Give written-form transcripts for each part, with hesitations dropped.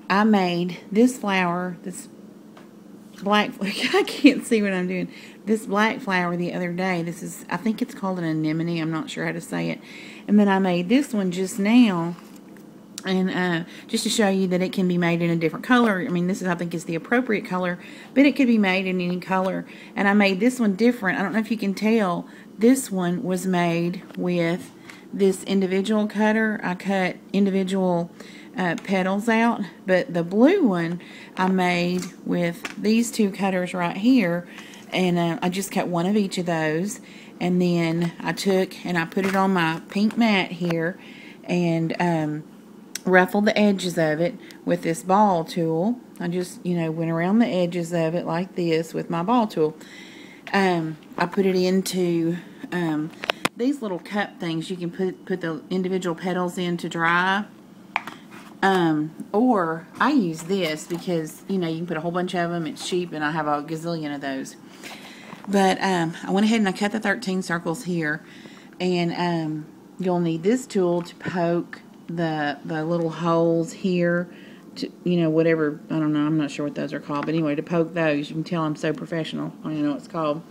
I made this flower, this black, I can't see what I'm doing, this black flower the other day. This is, I think it's called an anemone, I'm not sure how to say it. And then I made this one just now, and just to show you that it can be made in a different color. I mean, this is, I think, is the appropriate color, but it could be made in any color. And I made this one different. I don't know if you can tell. This one was made with this individual cutter. I cut individual petals out, but the blue one I made with these two cutters right here, and I just cut one of each of those, and then I took and I put it on my pink mat here, and ruffled the edges of it with this ball tool. I just, went around the edges of it like this with my ball tool. I put it into these little cup things. You can put the individual petals in to dry. Or I use this because, you can put a whole bunch of them. It's cheap, and I have a gazillion of those. But I went ahead and I cut the 13 circles here. And you'll need this tool to poke the little holes here, to whatever, I don't know, I'm not sure what those are called, but anyway, to poke those. You can tell I'm so professional. I don't know what it's called.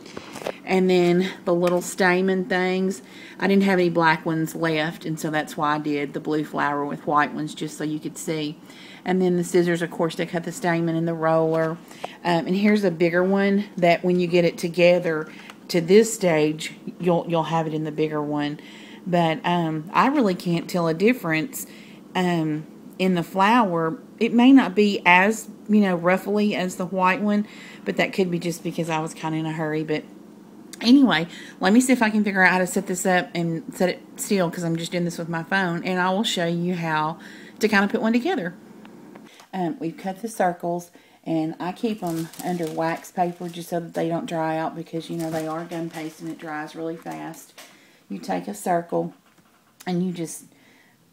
And then the little stamen things, I didn't have any black ones left, and so that's why I did the blue flower with white ones, just so you could see. And then the scissors, of course, to cut the stamen, and the roller. And here's a bigger one that when you get it together to this stage, you'll have it in the bigger one. But I really can't tell a difference in the flower. It may not be as, ruffly as the white one, but that could be just because I was kind of in a hurry. But anyway, let me see if I can figure out how to set this up and set it still, because I'm just doing this with my phone, and I will show you how to kind of put one together. We've cut the circles, and I keep them under wax paper just so that they don't dry out, because, they are gum paste and it dries really fast. You take a circle and you just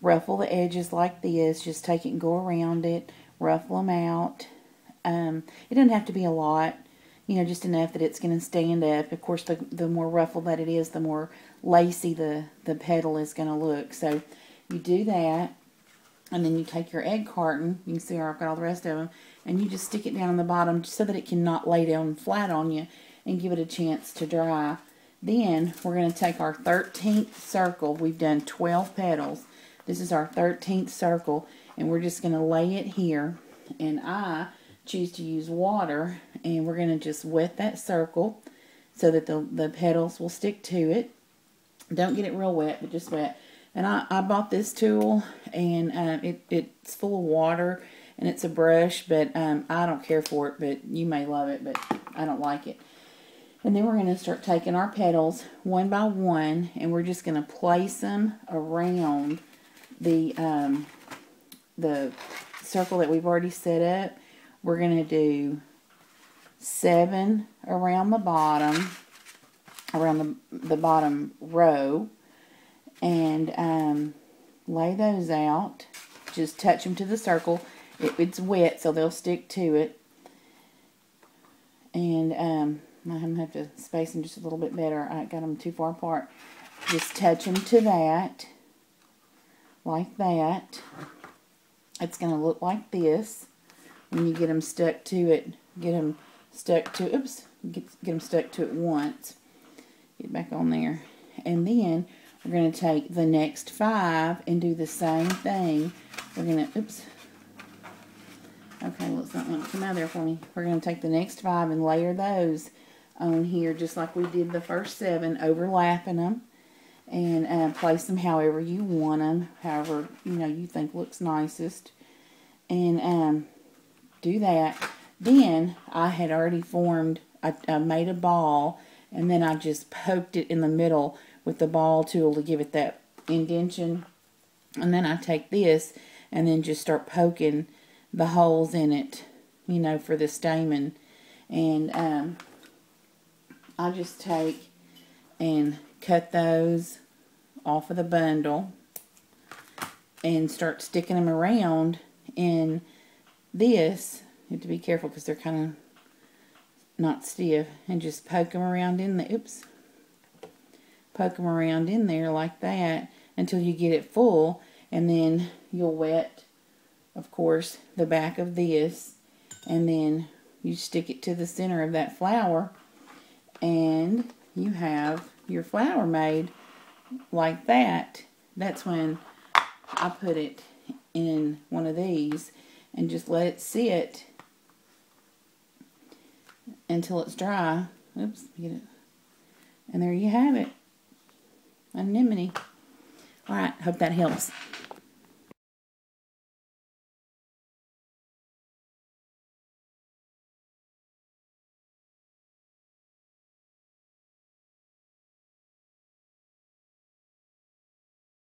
ruffle the edges like this. Just take it and go around it, ruffle them out. It doesn't have to be a lot, just enough that it's going to stand up. Of course, the more ruffled that it is, the more lacy the petal is going to look. So you do that, and then you take your egg carton. You can see where I've got all the rest of them, and you just stick it down on the bottom so that it cannot lay down flat on you, and give it a chance to dry. Then we're going to take our 13th circle. We've done 12 petals. This is our 13th circle, and we're just going to lay it here. And I choose to use water, and we're going to just wet that circle so that the petals will stick to it. Don't get it real wet, but just wet. And I bought this tool, and it's full of water, and it's a brush, but I don't care for it, but you may love it, but I don't like it. And then we're going to start taking our petals one by one, and we're just going to place them around the circle that we've already set up. We're going to do 7 around the bottom, around the bottom row, and lay those out. Just touch them to the circle. It's wet, so they'll stick to it. And I'm going to have to space them just a little bit better. I got them too far apart. Just touch them to that, like that. It's going to look like this when you get them stuck to it. Get them stuck to, oops, get them stuck to it once. Get back on there. And then we're going to take the next 5 and do the same thing. We're going to, oops. Okay, well, it's not going to come out there for me. We're going to take the next 5 and layer those on here, just like we did the first 7, overlapping them, and place them however you want them, however you think looks nicest, and do that. Then I had already formed, I made a ball, and then I just poked it in the middle with the ball tool to give it that indentation, and then I take this and then just start poking the holes in it, for the stamen, and I just take and cut those off of the bundle and start sticking them around in this. You have to be careful because they're kind of not stiff, and just poke them around in the, oops, poke them around in there like that until you get it full, and then you'll wet of course, the back of this, and then you stick it to the center of that flower, and you have your flower made like that. That's when I put it in one of these and just let it sit until it's dry. Oops, get it. And there you have it. Anemone. Alright, hope that helps.